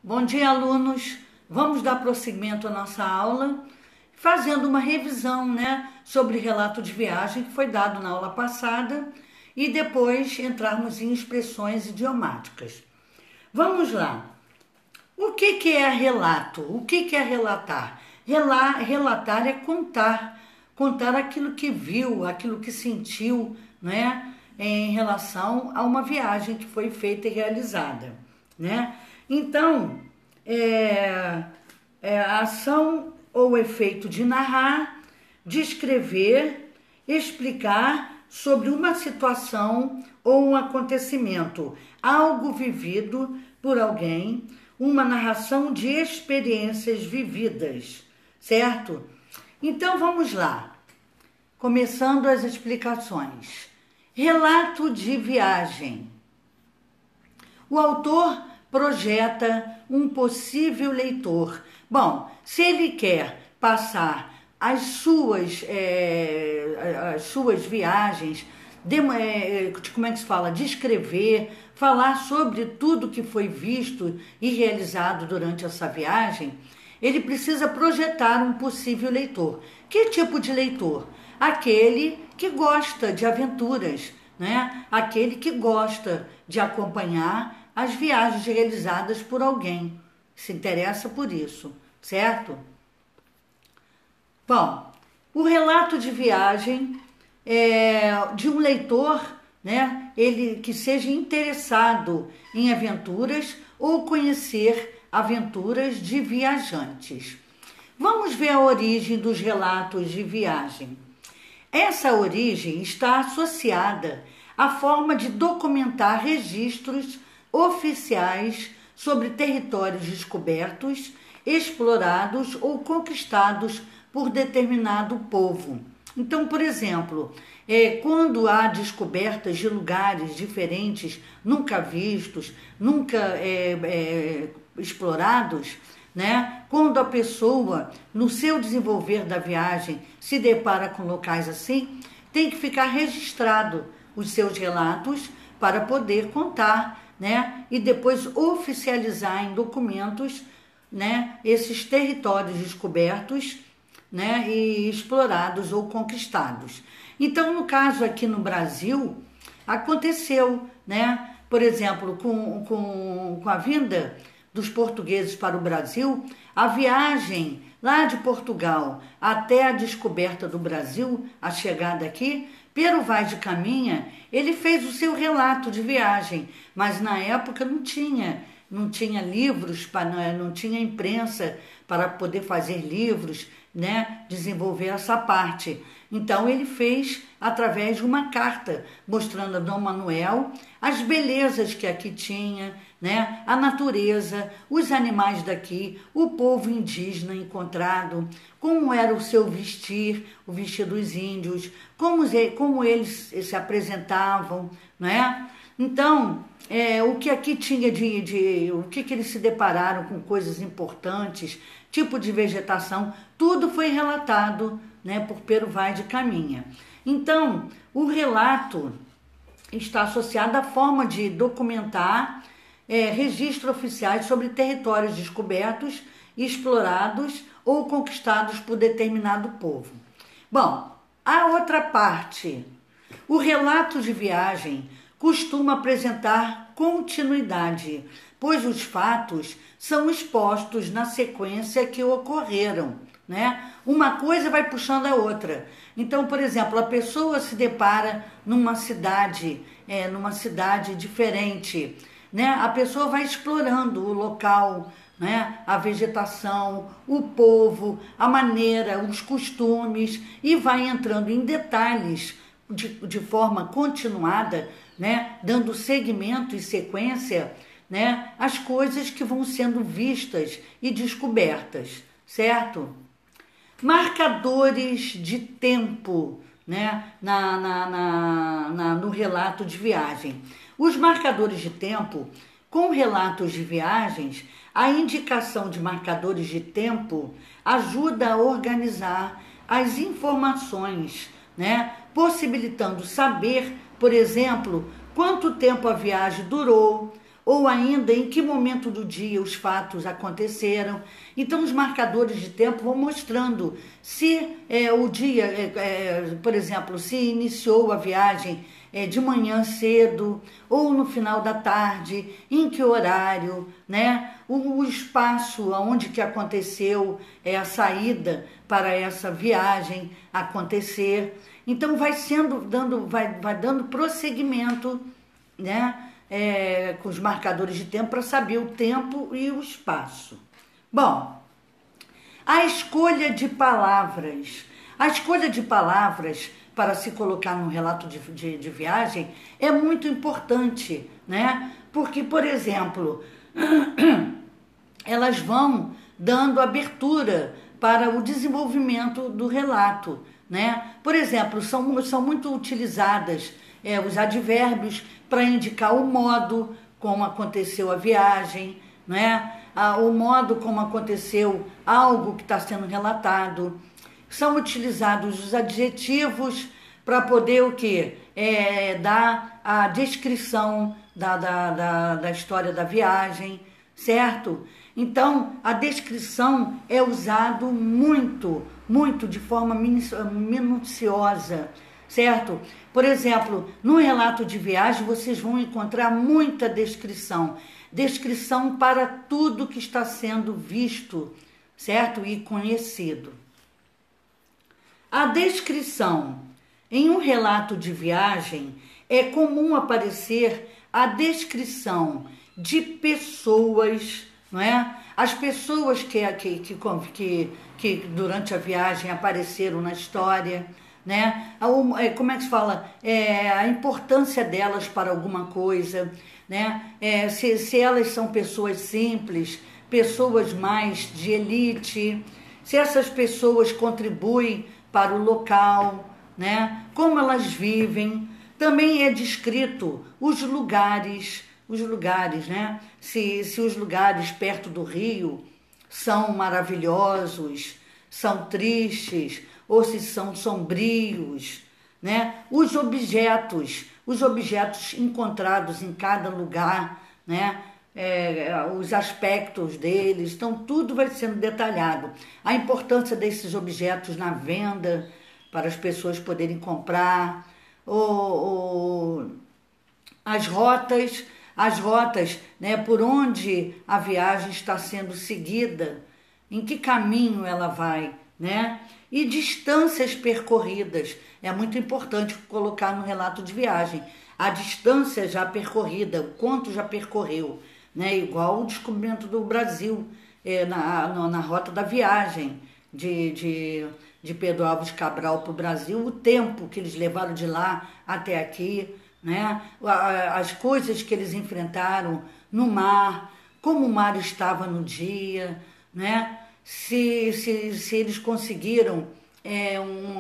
Bom dia, alunos! Vamos dar prosseguimento à nossa aula, fazendo uma revisão, sobre relato de viagem que foi dado na aula passada e depois entrarmos em expressões idiomáticas. Vamos lá! O que é relato? O que é relatar? Relatar é contar aquilo que viu, aquilo que sentiu, em relação a uma viagem que foi feita e realizada, Então, a ação ou efeito de narrar, descrever, explicar sobre uma situação ou um acontecimento, algo vivido por alguém, uma narração de experiências vividas, certo? Então vamos lá, começando as explicações. Relato de viagem. O autor projeta um possível leitor. Bom, se ele quer passar as suas viagens, como é que se fala? Descrever, falar sobre tudo que foi visto e realizado durante essa viagem, ele precisa projetar um possível leitor. Que tipo de leitor? Aquele que gosta de aventuras, Aquele que gosta de acompanhar as viagens realizadas por alguém, se interessa por isso, certo? Bom, o relato de viagem de um leitor, ele que seja interessado em aventuras ou conhecer aventuras de viajantes. Vamos ver a origem dos relatos de viagem. Essa origem está associada à forma de documentar registros oficiais sobre territórios descobertos, explorados ou conquistados por determinado povo. Então, por exemplo, quando há descobertas de lugares diferentes, nunca vistos, nunca explorados, quando a pessoa, no seu desenvolver da viagem, se depara com locais assim, tem que ficar registrado os seus relatos para poder contar, e depois oficializar em documentos, esses territórios descobertos, e explorados ou conquistados. Então, no caso aqui no Brasil, aconteceu, por exemplo, com a vinda dos portugueses para o Brasil, a viagem lá de Portugal até a descoberta do Brasil, a chegada aqui, Pero Vaz de Caminha, ele fez o seu relato de viagem, mas na época não tinha livros, não tinha imprensa para poder fazer livros, desenvolver essa parte. Então ele fez através de uma carta, mostrando a Dom Manuel as belezas que aqui tinha, a natureza, os animais daqui, o povo indígena encontrado, como era o seu vestir, o vestir dos índios, como eles se apresentavam, Então, o que aqui tinha o que eles se depararam com coisas importantes, tipo de vegetação, tudo foi relatado, por Pero Vaz de Caminha. Então, o relato está associado à forma de documentar registros oficiais sobre territórios descobertos, explorados ou conquistados por determinado povo. Bom, a outra parte, o relato de viagem costuma apresentar continuidade, pois os fatos são expostos na sequência que ocorreram, Uma coisa vai puxando a outra. Então, por exemplo, a pessoa se depara numa cidade diferente, A pessoa vai explorando o local, a vegetação, o povo, a maneira, os costumes, e vai entrando em detalhes de forma continuada, dando seguimento e sequência, às coisas que vão sendo vistas e descobertas, certo? Marcadores de tempo, no relato de viagem. Os marcadores de tempo, com relatos de viagens, a indicação de marcadores de tempo ajuda a organizar as informações, possibilitando saber, por exemplo, quanto tempo a viagem durou, ou ainda em que momento do dia os fatos aconteceram. Então, os marcadores de tempo vão mostrando se o dia, por exemplo, se iniciou a viagem de manhã cedo ou no final da tarde, em que horário, né? O espaço onde que aconteceu a saída para essa viagem acontecer. Então vai dando prosseguimento, né? Com os marcadores de tempo para saber o tempo e o espaço. Bom, a escolha de palavras. A escolha de palavras para se colocar num relato de viagem é muito importante, né? Porque, por exemplo, elas vão dando abertura para o desenvolvimento do relato, né? Por exemplo, são muito utilizadas os advérbios para indicar o modo como aconteceu a viagem, né? O modo como aconteceu algo que está sendo relatado. São utilizados os adjetivos para poder o quê? Dar a descrição da história da viagem, certo? Então, a descrição é usado muito, de forma minuciosa, certo? Por exemplo, no relato de viagem, vocês vão encontrar muita descrição. Descrição para tudo que está sendo visto, certo? E conhecido. A descrição. Em um relato de viagem, é comum aparecer a descrição de pessoas, não é? As pessoas que durante a viagem apareceram na história, né? Como é que se fala? A importância delas para alguma coisa, né? Se elas são pessoas simples, pessoas mais de elite, se essas pessoas contribuem para o local, né? Como elas vivem. Também é descrito os lugares, né? Se os lugares perto do rio são maravilhosos, são tristes, ou se são sombrios, né? Os objetos encontrados em cada lugar, né? Os aspectos deles, então tudo vai sendo detalhado. A importância desses objetos na venda, para as pessoas poderem comprar, as rotas, né, por onde a viagem está sendo seguida, em que caminho ela vai, né? E distâncias percorridas. É muito importante colocar no relato de viagem a distância já percorrida, o quanto já percorreu, né? Igual o descobrimento do Brasil na rota da viagem de Pedro Álvares Cabral para o Brasil, o tempo que eles levaram de lá até aqui, né? As coisas que eles enfrentaram no mar, como o mar estava no dia, né? Se eles conseguiram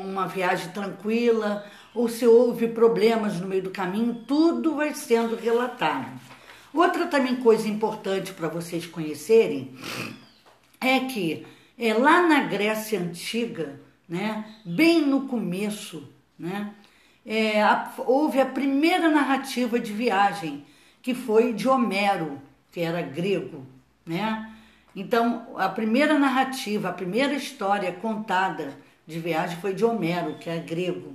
uma viagem tranquila ou se houve problemas no meio do caminho, tudo vai sendo relatado. Outra também coisa importante para vocês conhecerem é que lá na Grécia Antiga, né, bem no começo, né, houve a primeira narrativa de viagem, que foi de Homero, que era grego, né? Então, a primeira narrativa, a primeira história contada de viagem foi de Homero, que é grego.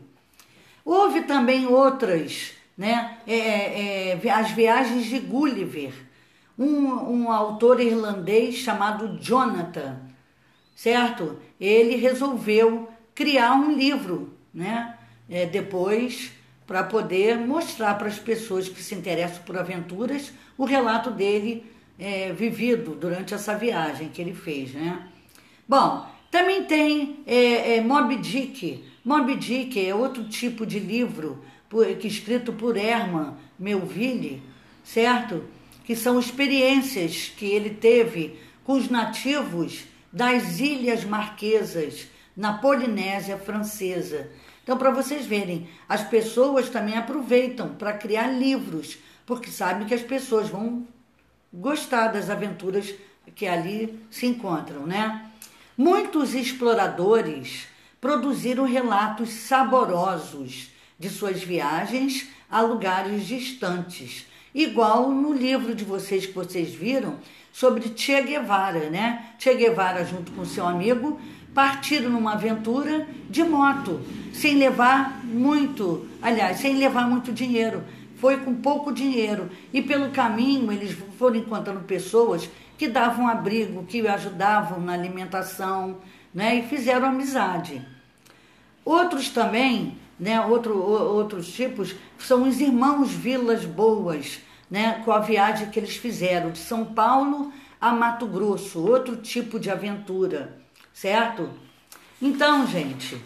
Houve também outras, né? As viagens de Gulliver, um autor irlandês chamado Jonathan, certo? Ele resolveu criar um livro, né? Depois, para poder mostrar para as pessoas que se interessam por aventuras o relato dele vivido durante essa viagem que ele fez, né? Bom, também tem Moby Dick. Moby Dick é outro tipo de livro escrito por Herman Melville, certo? Que são experiências que ele teve com os nativos das Ilhas Marquesas, na Polinésia Francesa. Então, para vocês verem, as pessoas também aproveitam para criar livros, porque sabem que as pessoas vão gostar das aventuras que ali se encontram, né? Muitos exploradores produziram relatos saborosos de suas viagens a lugares distantes. igual no livro de vocês que vocês viram sobre Che Guevara, né? Che Guevara junto com seu amigo partiram numa aventura de moto, sem levar muito dinheiro. Foi com pouco dinheiro e pelo caminho eles foram encontrando pessoas que davam abrigo, que ajudavam na alimentação, né? E fizeram amizade. Outros também, né? Outros tipos são os irmãos Vilas Boas, né? Com a viagem que eles fizeram de São Paulo a Mato Grosso, outro tipo de aventura, certo? Então, gente,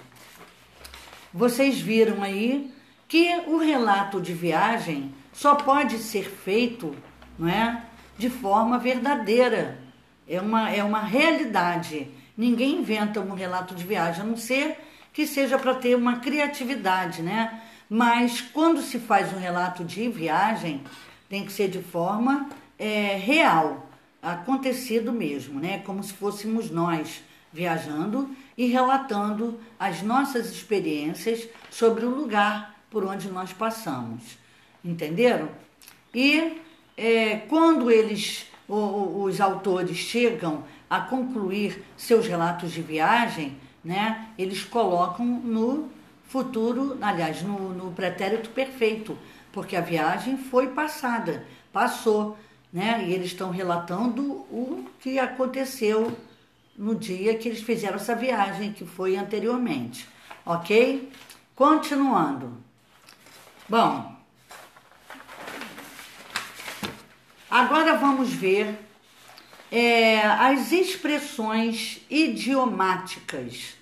vocês viram aí que o relato de viagem só pode ser feito, não é, de forma verdadeira. É uma realidade. Ninguém inventa um relato de viagem, a não ser que seja para ter uma criatividade, né? Mas quando se faz um relato de viagem, tem que ser de forma real, acontecido mesmo, né? Como se fôssemos nós viajando e relatando as nossas experiências sobre o lugar por onde nós passamos, entenderam? E quando os autores chegam a concluir seus relatos de viagem, né, eles colocam no futuro, aliás, no pretérito perfeito, porque a viagem foi passou, né, e eles estão relatando o que aconteceu no dia que eles fizeram essa viagem, que foi anteriormente, ok? Continuando. Bom, agora vamos ver as expressões idiomáticas.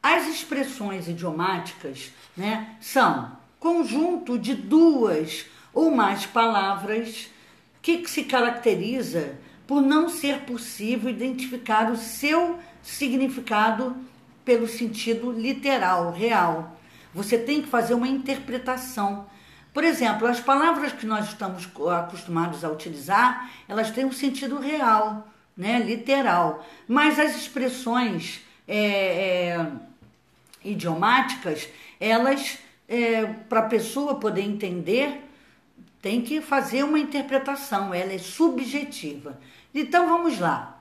As expressões idiomáticas, né, são conjunto de duas ou mais palavras que se caracteriza por não ser possível identificar o seu significado pelo sentido literal, real. Você tem que fazer uma interpretação. Por exemplo, as palavras que nós estamos acostumados a utilizar, elas têm um sentido real, né, literal. Mas as expressões idiomáticas, elas, para a pessoa poder entender, tem que fazer uma interpretação, ela é subjetiva. Então, vamos lá.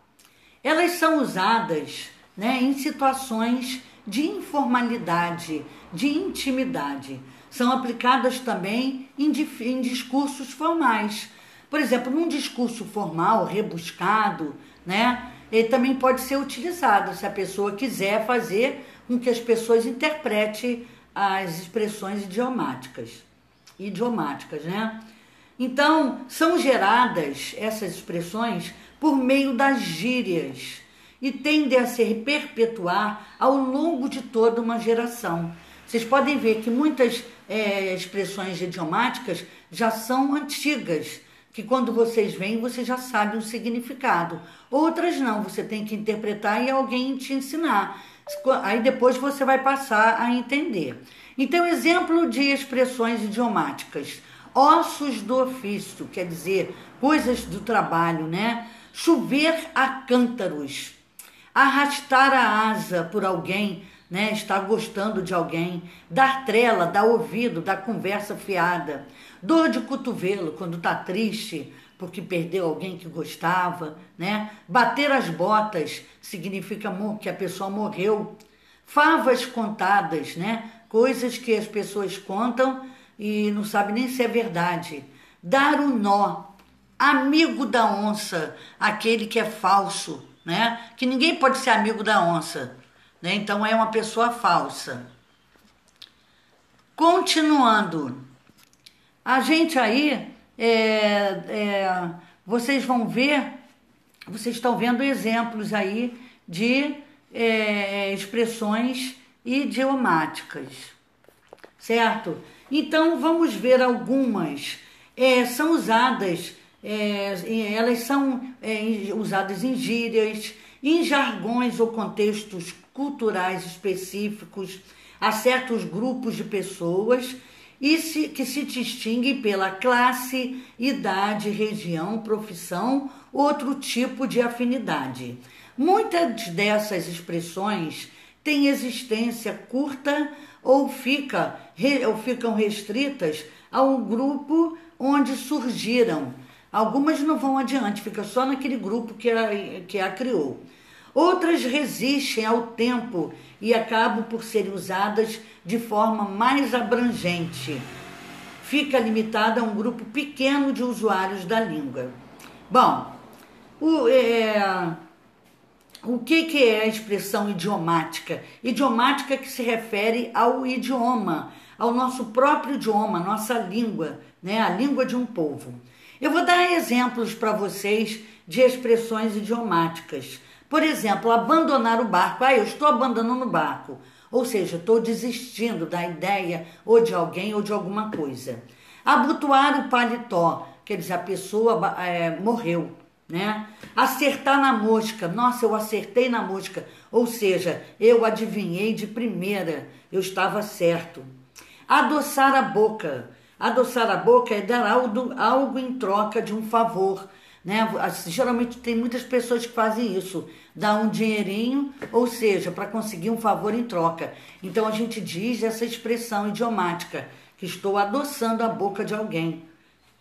Elas são usadas, né, em situações de informalidade, de intimidade. São aplicadas também em discursos formais. Por exemplo, num discurso formal, rebuscado, né, ele também pode ser utilizado se a pessoa quiser fazer com que as pessoas interpretem as expressões idiomáticas, né? Então, são geradas essas expressões por meio das gírias e tendem a se perpetuar ao longo de toda uma geração. Vocês podem ver que muitas expressões idiomáticas já são antigas, que quando vocês veem, você já sabe o significado. Outras não, você tem que interpretar e alguém te ensinar. Aí depois você vai passar a entender. Então, exemplo de expressões idiomáticas. Ossos do ofício, quer dizer, coisas do trabalho, né? Chover a cântaros. Arrastar a asa por alguém, né? Estar gostando de alguém. Dar trela, dar ouvido, dar conversa fiada. Dor de cotovelo, quando está triste porque perdeu alguém que gostava, né? Bater as botas significa que a pessoa morreu. Favas contadas, né? Coisas que as pessoas contam e não sabem nem se é verdade. Dar o nó. Amigo da onça, aquele que é falso, né? Que ninguém pode ser amigo da onça, né? Então é uma pessoa falsa. Continuando. A gente aí, vocês vão ver, vocês estão vendo exemplos aí de expressões idiomáticas, certo? Então, vamos ver algumas. São usadas, elas são usadas em gírias, em jargões ou contextos culturais específicos, a certos grupos de pessoas que se distinguem pela classe, idade, região, profissão, outro tipo de afinidade. Muitas dessas expressões têm existência curta ou ficam restritas a um grupo onde surgiram. Algumas não vão adiante, fica só naquele grupo que a criou. Outras resistem ao tempo e acabam por serem usadas de forma mais abrangente. Fica limitada a um grupo pequeno de usuários da língua. Bom, o que é a expressão idiomática? Idiomática que se refere ao idioma, ao nosso próprio idioma, nossa língua, né? A língua de um povo. Eu vou dar exemplos para vocês de expressões idiomáticas. Por exemplo, abandonar o barco. Eu estou abandonando o barco. Ou seja, estou desistindo da ideia ou de alguém ou de alguma coisa. Abotoar o paletó, quer dizer, a pessoa morreu, né? Acertar na mosca. Nossa, eu acertei na mosca. Ou seja, eu adivinhei de primeira, eu estava certo. Adoçar a boca. Adoçar a boca é dar algo em troca de um favor, né? Geralmente tem muitas pessoas que fazem isso, dá um dinheirinho, ou seja, para conseguir um favor em troca. Então a gente diz essa expressão idiomática, que estou adoçando a boca de alguém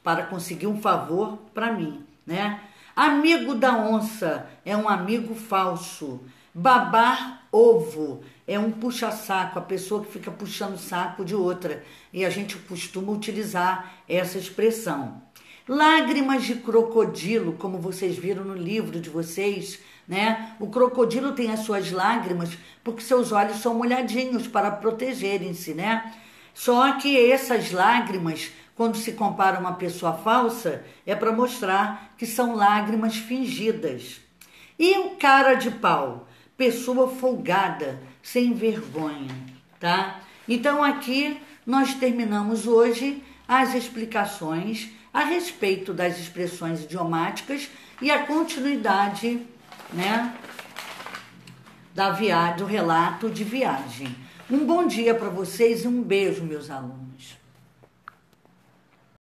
para conseguir um favor para mim, né? Amigo da onça é um amigo falso. Babar ovo é um puxa-saco, a pessoa que fica puxando o saco de outra. E a gente costuma utilizar essa expressão. Lágrimas de crocodilo, como vocês viram no livro de vocês, né? O crocodilo tem as suas lágrimas porque seus olhos são molhadinhos para protegerem-se, né? Só que essas lágrimas, quando se compara a uma pessoa falsa, é para mostrar que são lágrimas fingidas. E o cara de pau? Pessoa folgada, sem vergonha, tá? Então aqui nós terminamos hoje as explicações a respeito das expressões idiomáticas e a continuidade, né, do relato de viagem. Um bom dia para vocês e um beijo, meus alunos.